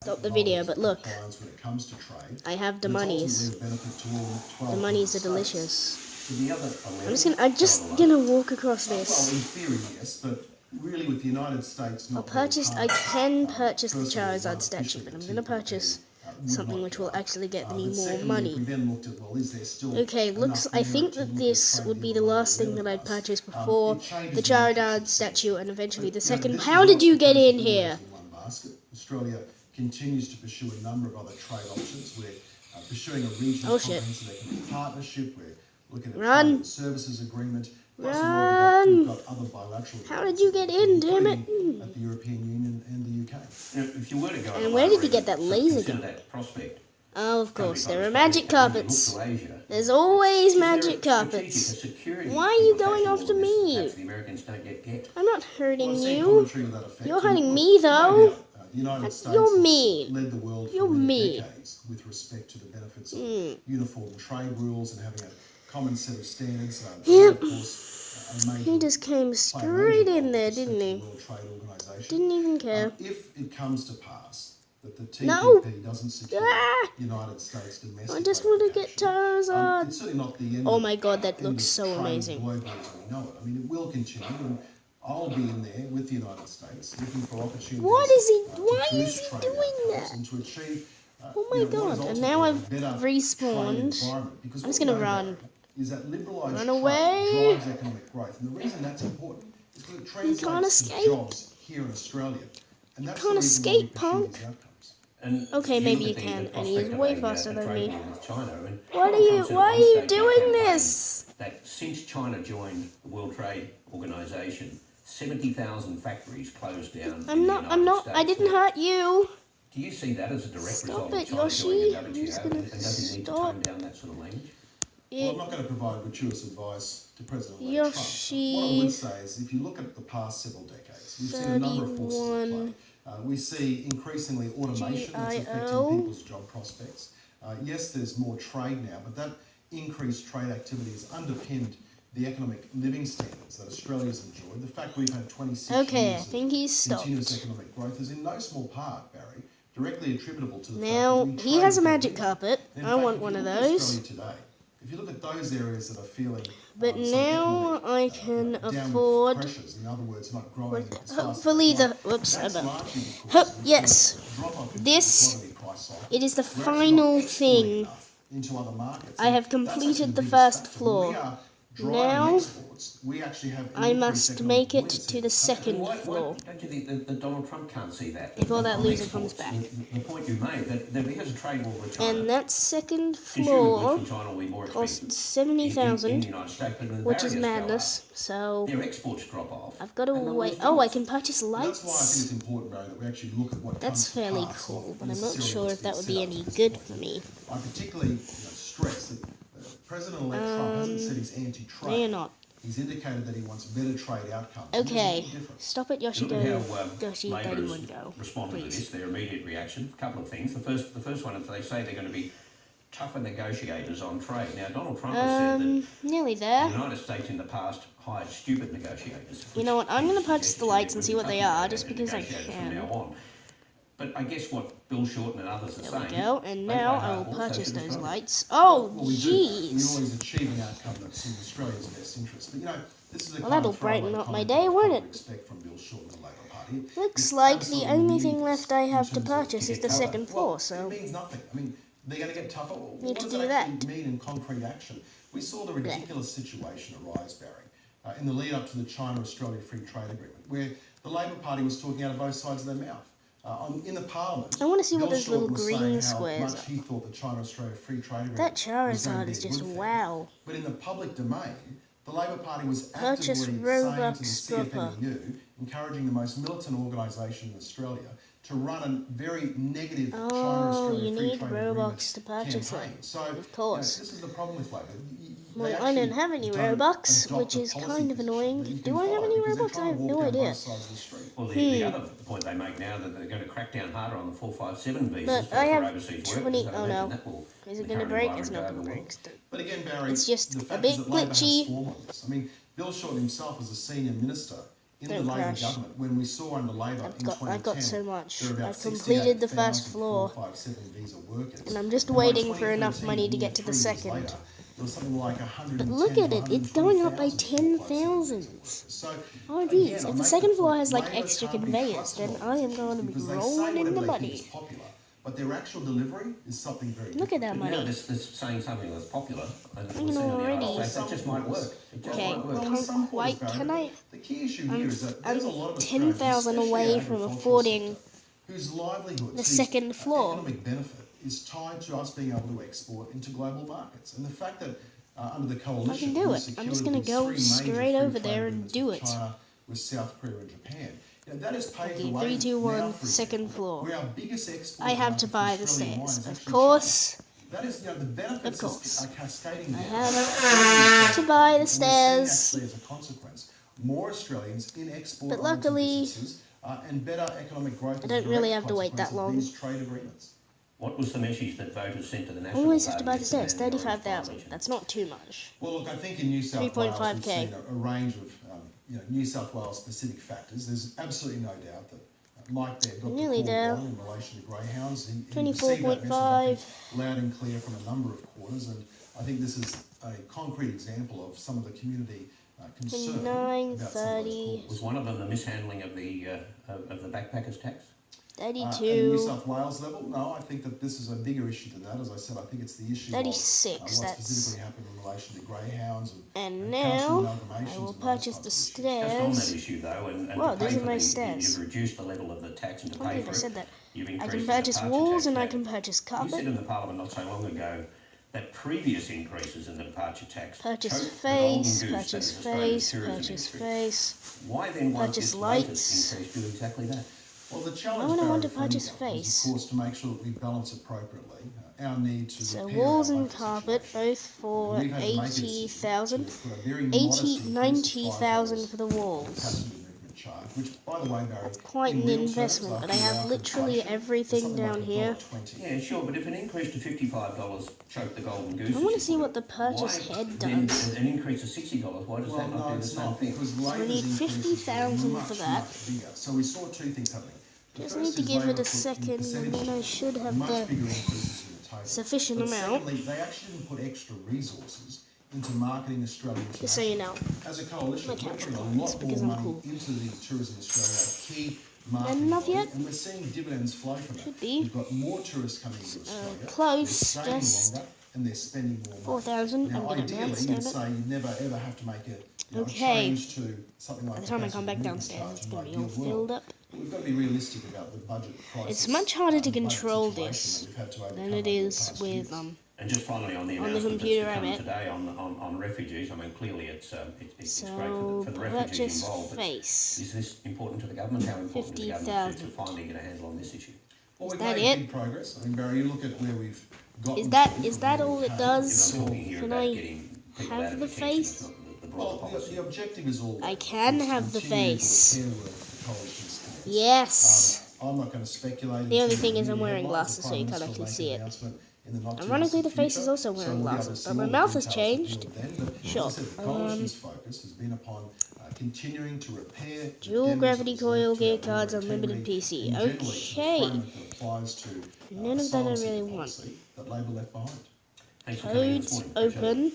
Stop the video, but look, when it comes to trade. I have the monies. The monies are delicious. I'm just gonna walk across this. Well, in theory, yes, but really with the United States not I can purchase the Charizard statue, but I'm gonna purchase something which will actually get me more money. Okay, I think that this would be the last thing that I'd purchase before the Charizard statue and eventually the second. How did you get in here? Australia continues to pursue a number of other trade options. We're pursuing a regional comprehensive economic partnership. We're looking at a trade services agreement. Run! We've got other bilateral. How did you get in, damn it? At the European Union and the UK. If you were to go and where did you get that laser gun? Oh, of course, there are magic carpets. There's always magic carpets. Why are you going after me? I'm not hurting you. You're hurting me, though. The United States You're mean. led the world You're for many mean. decades with respect to the benefits of uniform trade rules and having a common set of standards. Yep. He just came straight in there, didn't he? Didn't even care. If it comes to pass that the TPP doesn't secure the United States domestic, I just want to get Charizard. It's certainly not the end. Oh my God, that looks so amazing. Globally as we know it. I mean, it will continue. And I'll be in there with the United States looking for opportunities. Why is he doing that? And to achieve, oh my God! And now I've respawned. I'm just gonna run. Is that liberalised Run away! Drives economic growth, and the reason that's important is because it You can't translates escape. to jobs here in Australia. And that's You can't escape, punk. And okay, maybe you can, and he is way faster than me. Why are you doing this? That since China joined the World Trade Organization, 70,000 factories closed down. I'm not. I didn't hurt you. Do you see that as a direct result Stop of it, China Yoshi. joining the WTO? I'm just gonna and does he need to tone down that sort of language? Well, I'm not going to provide gratuitous advice to President Yoshi. Trump. What I would say is, if you look at the past several decades, we've seen a number of forces at play. We see increasingly automation that's affecting people's job prospects. Yes, there's more trade now, but that increased trade activity has underpinned the economic living standards that Australia's enjoyed. The fact we've had 26 years of continuous economic growth is in no small part, Barry, directly attributable to the now, fact that he has a magic carpet. I want one of those. Today, if you look at those areas that are feeling, but now I can afford. Pressures, in other words, not growing hopefully the yes, this it is the final thing. I have completed the first floor. Now I must make it to the second floor. Don't you think that Donald Trump can't see that? Before that loser comes back. The point you made, that he has a trade war with China. And that second floor costs 70,000, which is madness. So their exports drop off. I've got to wait. Oh, I can purchase lights. That's why I think it's important, Barry, that we actually look at what that's fairly cool, but I'm not sure if that would be any good for me. I particularly stress that President-elect Trump hasn't said he's anti-trade. They're not. He's indicated that he wants better trade outcomes. Okay, stop it, Yoshi. Yoshi, Labor one go. Responded to this, their immediate reaction. A couple of things. The first one is they say they're going to be tougher negotiators on trade. Now, Donald Trump has said that nearly there. The United States in the past hired stupid negotiators. You know what? I'm going to purchase the lights and see what they are, just because I can. From now on. But I guess what Bill Shorten and others are saying... There we go, and now I will purchase those lights. Oh, jeez! We always achieve an outcome that's in Australia's best interest. But, you know, this is well, that'll brighten up my day, won't it? From Bill Shorten and the Labor Party. Looks like the only thing left I have to purchase is the second floor, so... It means nothing. I mean, they're going to get tougher. Need what to does do that actually mean in concrete action? We saw the ridiculous situation arise, Barry, in the lead up to the China-Australia Free Trade Agreement, where the Labor Party was talking out of both sides of their mouth. In the Parliament, I want to see what those little green squares are. He thought the China-Australia Free Trade Agreement that Charizard is just wow. But in the public domain, the Labor Party was actively saying to the CFMEU, encouraging the most militant organisation in Australia to run a very negative China-Australia Free Trade Robux to purchase campaign. It. So, of course. this is the problem with Labor. Well, I don't have any Robux, which is kind of annoying. Do I have any Robux? I have no idea. Well, the other point they make now that they're going to crack down harder on the 457 visas but I have overseas 20. workers. Oh no. Is it going to break? It's not going to break. But again, Barry, it's just a bit glitchy. I mean, Bill Shorten himself, as a senior minister in the Don't Labor crash. government, when we saw under Labor in 2010, I got so much. there were I about completed the first floor. 68,457 visa workers. And I'm just And by waiting for enough 2013, money to near get to the 3 years second. later, there was something like 110 But look at it, it's going up by 10,000. So, Oh geez, again, I if the make second the floor point, has like Labor extra can't be conveyors, trusted then on I this am going to be because they say rolling in whatever the they think money. is popular, but their actual delivery is something very Look at different. that Now money. this saying something that's popular, and You we'll see know on the already. United States, that just might work. It just Okay, might work. Well, some quite, quarters, can Barry, I? the key issue here is that I'm there's a lot of 10,000 Australians, away especially from agricultural affording sector, whose livelihood, the second floor. economic benefit is tied to us being able to export into global markets. And the fact that under the coalition, I can do we it. I'm just secured gonna these go 3 major straight free over trade there and agreements do with it. China, with South Korea and Japan. You know, that has paved the Okay, way 3, 2, now, 1, for second example, floor. where our biggest export I have market to for buy the Australian wine stairs. is Of actually course, China. That is, the benefits course. are cascading I down. have to buy the And we're seeing stairs. actually as a consequence more Australians in export But luckily, businesses and better economic growth. I don't really have to wait that long. These trade agreements. What was the message that voters sent to the National Always have Party to buy the yesterday stairs. in the orange 35,000. by-election? That's not too much. Well, look, I think in New South Wales we've 3.5K. seen a range of New South Wales specific factors. There's absolutely no doubt that Mike there got Nearly the call there. wrong in relation to greyhounds. He received that 24.5. message, I think, loud and clear from a number of quarters, and I think this is a concrete example of some of the community concern 29, about some of those 30. calls. Was one of them the mishandling of the backpackers tax? At New 32. South Wales level, no, I think that this is a bigger issue than that. As I said, I think it's the issue 36, of what that's- specifically happened in relation to greyhounds And council now, amalgamations I will and those purchase types the of issues. Just on that stairs. issue though, and Wow, to pay these are for nice the, stairs. you've reduced the level of the tax, and to I don't pay think for I it, said that. you've I increased can the purchase departure walls tax. and I Now, can purchase you said carpet. in the Parliament not so long ago that previous increases in the departure tax Purchase choked face, the golden goose that purchase is Australia's face, tourism purchase industry. face. Why then won't Purchase this lights. latest increase do exactly that? Well, the Why challenge would I want to Barry, purchase for any government is, face? of course, to make sure that we balance appropriately our need to So repair walls our and budget carpet, situation. both for We've had to make a decision 80,000. to put a very modest 80, increase of 90,000 $5 for the walls. passenger movement charge, which, by the way, Barry, That's quite in an real terms, investment, but I after have our literally inflation, everything is something down like here. $1.20. Yeah, sure, but if an increase to $55 choked the golden goose, I want to as see you what put the it, purchase why head then does. an increase of $60, why does Well, that not no, do the it's same not, thing? because we Labor's need increases were 50,000 much, for that. much bigger. So we saw two things happening. The Just first need to is give Labor it a put in second, and percentage then I should have much the bigger increases in the table. sufficient But amount. secondly, they actually didn't put extra resources into marketing Australia internationally. Just so you know. As a coalition, My we're couch putting a comments, lot because more I'm money cool. into the Tourism Australia key marketing enough body, yet? and we're seeing dividends flow from it. Should be. We've got more tourists coming into Australia. close, They're staying just longer, and they're spending more money. 4,000. Now, I'm gonna ideally, announce you'd it. say you'd never ever have to make a Okay. change to something like By the time I passenger come back movement downstairs, charge it's in gonna an be all ideal world. filled up. We've got to be realistic about the budget crisis. It's much harder to and budget control situation this that we've had to than overcome it over the is past with years. And just finally on the on the announcement computer that's to I'm come at. today on refugees, I mean clearly it's great So for the refugees purchase involved, but face. is this important to the government? How important to the government to 50,000. finally get a handle on this issue? Well, we've that made it? big progress. I mean, Barry, you look at where we've got. Is that all it If does? I'm talking here Can about I getting people have out of the detention, face? it's not the broader Well, policy. the objective is all. I can is have the continue face. the repair work that the coalition's done. Yes. I'm not going to speculate. The in only terms thing of is I'm media wearing headlines. glasses, The so you Prime kinda Minister can will make see an it. announcement in the not too Ironically, the distant face is future, also wearing so we'll be able to glasses, see but my all the mouth has details changed. revealed then. But Sure. as I said, the coalition's focus has been upon continuing to repair Dual the gravity damages coil, left to gear our cards, water unlimited integrity, PC. and generally the Okay. framework that applies to None of that I asylum really seeker want. policy that Labor left behind. Thanks for coming in this Codes morning. Appreciate it. open.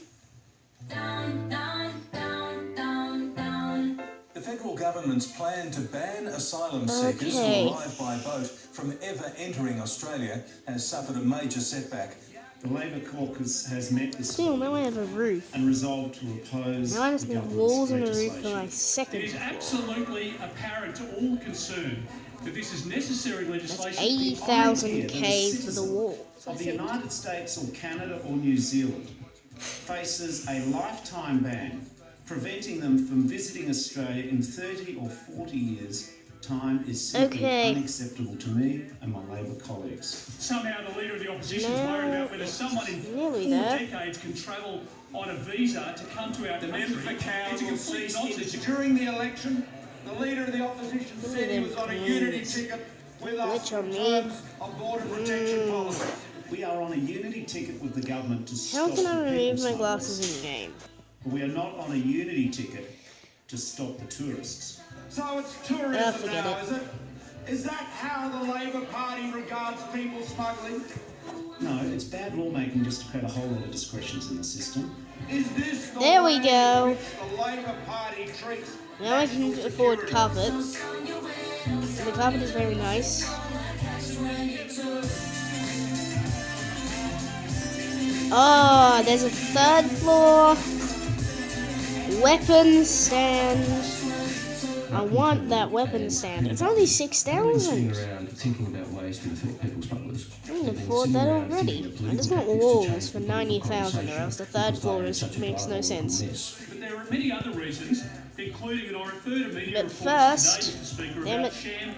The federal government's plan to ban asylum seekers Okay. who arrive by boat from ever entering Australia has suffered a major setback. The Labor caucus has met this Still, now I have a roof. and resolved to oppose Now I just the need government's walls and a roof for legislation. my It second is floor. absolutely apparent to all concerned that this is necessary legislation. 80,000 The idea K that a for the citizen wall. of the United States or Canada or New Zealand faces a lifetime ban preventing them from visiting Australia in 30 or 40 years' time is simply Okay. unacceptable to me and my Labor colleagues. Somehow the leader of the opposition is No, worried about whether someone in nearly 4 there. decades can travel on a visa to come to our country. It's a complete nonsense. During the election, the leader of the opposition said he was on a unity ticket with us Glitch on in me. terms of border protection policy. We are on a unity ticket with the government to How stop can I the remove people my smugglers. glasses in game? But we are not on a unity ticket to stop the tourists. So it's tourism forget now, it. is it? Is that how the Labor Party regards people smuggling? No, it's bad lawmaking just to create a whole lot of discretions in the system. Is this the There we way go. in which the Labor Party treats Now I can national afford security? carpets. The carpet is very nice. Oh, there's a third floor weapon stand. I want that weapon stand. It's only 6,000. around thinking about ways to defeat people smugglers. I can afford that already. I just want walls for 90,000, or else the third floor makes no sense. But there are many other reasons, including, and I refer to media But reports first, today, Mr. Speaker, damn about it. sham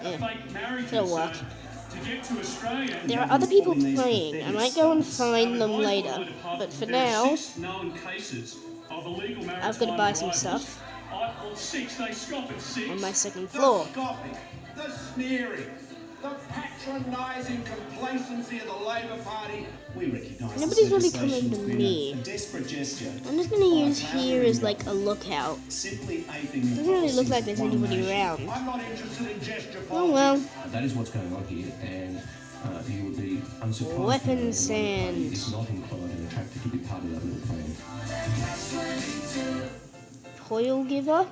Yeah, fake marriages it'll work. to get to Australia. There are other people playing. I might go and find them later. But for now, 6 known cases of illegal maritime I've got to buy some arrivals. stuff Well, 6, they scoff at 6. on my second The floor. scoffing, the sneering, the patronising complacency of the Labor Party. We recognise Nobody's really this coming legislation's to been me. a desperate gesture. I'm just gonna use here as like a lookout. Simply aping the Doesn't really look policies like of there's one anybody nation. around. I'm not interested in gesture politics. Oh well. That is what's going on here, and you would be unsurprised. Weapon to know that sand. is not inclined and attracted to be part of that little family. Coil giver.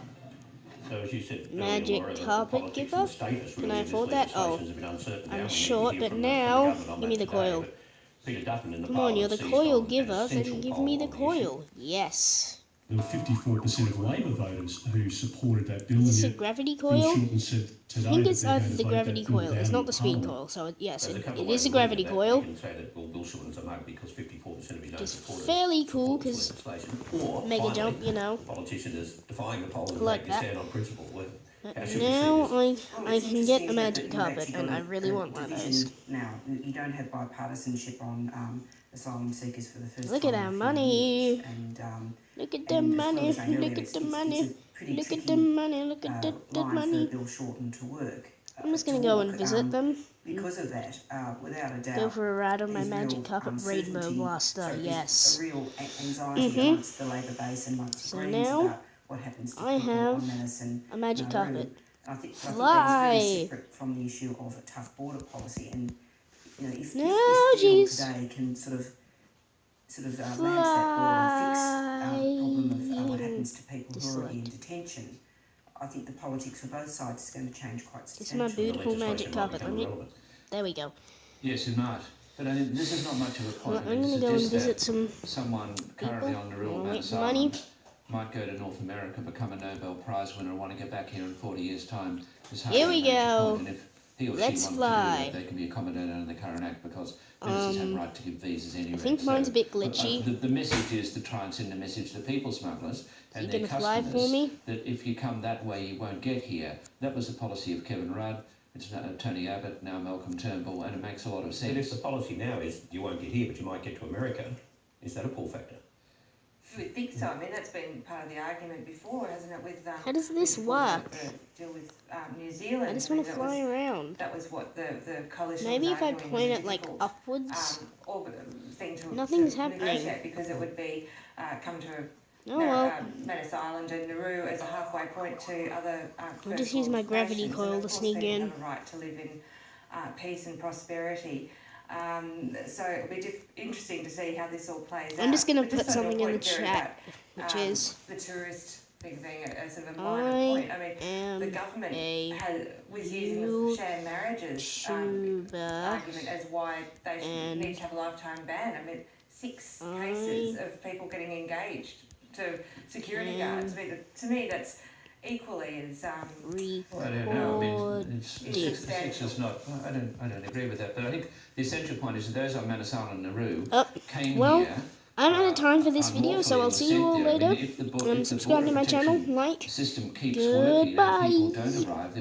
So as you said, Magic Laura, the carpet politics giver? and status Can really I of this afford that? Oh, legislation is a bit uncertain now. I'm We need to short, hear but from now, the government on give me that the today, coil. but Peter Dutton in the Come on, you're the Parliament coil seized on giver, an then essential give poll me the on issue. coil. Yes. There were 54% of Labor voters who supported that bill. Is this a and yet gravity Bill coil? Shorten said today I think that it's they're either going to the vote gravity that bill coil. It's down not in the speed Parliament. coil, so yes, There's a couple it of is a ways gravity of looking at coil. that. You can say that, well, Bill Shorten's a mug because 54% of his own It's supporters fairly cool support this because legislation. Or, mega finally, jump, you know. the politician is defying the poll and Like taking a that. stand on principle. Well, But how should we now see this? I can get a magic carpet, and I really want one of those. Now, you don't have bipartisanship on asylum seekers for the first Look time at in our a few money. years. And Look at and the as Phil money. was saying earlier, Look at the it's money. a pretty Look at tricky, the money. Look at the line money. for Bill Shorten to work. I'm just gonna go and visit them. Because of that, without a doubt, Go for a ride on my there's magic real carpet rainbow uncertainty. blaster. So there's Yes. a real anxiety amongst the Labor base and amongst So the Greens now, about what happens to I people have on Madison a magic Nauru. carpet. I think Fly. that is very separate from the issue of a tough border policy. And you know, if No, this bill jeez. today can sort of manage that border and fix the problem of what happens to people who are already in detention, I think the politics for both sides is going to change quite This is my substantially. beautiful magic carpet. There we go. Yes, it might. But this is not much of a point. Well, I'm gonna go and visit some someone currently on the rule Wanna of wait for money? asylum might go to North America, become a Nobel Prize winner, and want to get back here in 40 years' time. Here we go. And if he or Let's she fly. wanted to do that, they can be accommodated under the current act because businesses have right to give visas anyway. I think mine's a bit glitchy. The message is to try and send a message to people smugglers and You their gonna fly customers for me? that if you come that way, you won't get here. That was the policy of Kevin Rudd. It's Tony Abbott, now Malcolm Turnbull, and it makes a lot of sense. But if the policy now is you won't get here, but you might get to America, is that a pull factor? You would think so. I mean, that's been part of the argument before, hasn't it? With How does this before work? The deal with New Zealand. I just want to that fly was- around. That was what the coalition Maybe was if I arguing was point a it like difficult, upwards. thing to Nothing's to happening. negotiate because it would be come to Oh well. Manus Island and Nauru as a halfway point to other. I'll just use my gravity coil to sneak in. Have a right to live in peace and prosperity. So it'll be interesting to see how this all plays out. I'm just gonna But put on your something in the point, Jerry, chat, about, which is the tourist thing being a sort of a minor I point. I mean, am the government a was using the sham marriages YouTuber argument as why they should and need to have a lifetime ban. I mean, 6 cases of people getting engaged to security guards. I mean, to me, that's equally as I don't know. I mean, it's not. I don't agree with that. But I think the essential point is that those on Manus Island and Nauru came well, here. I'm out of time for this video, so I'll see you all later. If the Subscribe to my channel, like. system keeps working and people Goodbye. don't arrive,